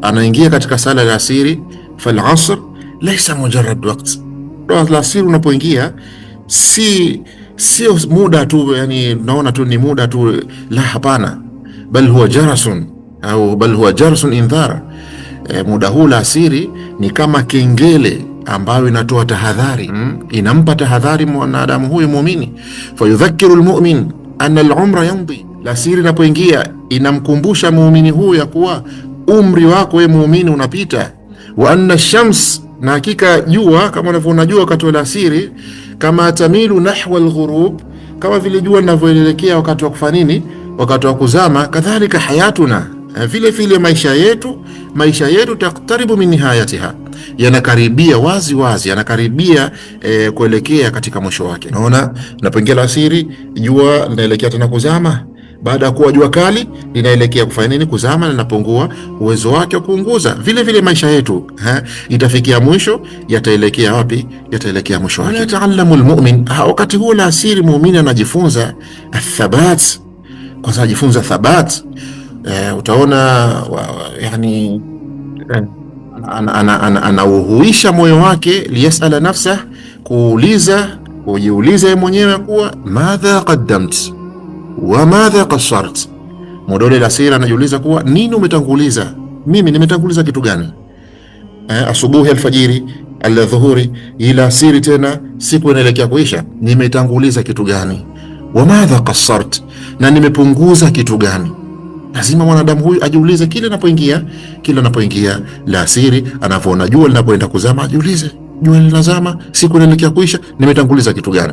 anaingia katika sala ya asiri, fal asr laysa mujarrad waqt. Alasiri unapoingia sio muda tu, yani naona tu ni muda tu, la, hapana, bal huwa jarasun au bal huwa jarsun indhar. Muda huu la asiri ni kama kengele ambayo inatoa tahadhari, inampa tahadhari mwanadamu huyu muumini. Fayudhakiru almu'min anna al-umra yamdi. La asiri inapoingia inamkumbusha muumini huyu ya kuwa umri wako wewe muumini unapita. Wa anna ash-shams, na hakika jua, kama unavyojua wakati wa asiri, kama tamilu nahwa al-ghurub, kama vile jua linavyoelekea wakati wa kufanya nini, wakati wa kuzama, kadhalika hayatuna, vile vile maisha yetu taktaribu min nihayatiha, yanakaribia wazi wazi, yanakaribia kuelekea katika mwisho wake. Naona napoingia asiri jua linaelekea tena kuzama. Baada ya kuwa jua kali linaelekea kufanya nini? Kuzama, na linapungua uwezo wake wa kuunguza. Vile vile maisha yetu itafikia mwisho, yataelekea wapi? Yataelekea mwisho wake. Yataallamu almu'min, wakati huo la asiri muumini anajifunza athabat. Kwanza anajifunza thabat. Utaona yani anauhuisha moyo wake, liyasala nafsa, kujiuliza yeye mwenyewe kuwa madha qaddamt wa madha qassart. Modole la sira anajiuliza kuwa nini umetanguliza, mimi nimetanguliza kitu gani? Asubuhi, alfajiri, aldhuhuri, ila siri tena siku inaelekea kuisha, nimetanguliza kitu gani? Wa madha qassart, na nimepunguza kitu gani? Lazima mwanadamu huyu ajiulize kila anapoingia la asiri, anapoona jua linapoenda kuzama, ajiulize, jua linazama, siku inaelekea kuisha, nimetanguliza kitu gani?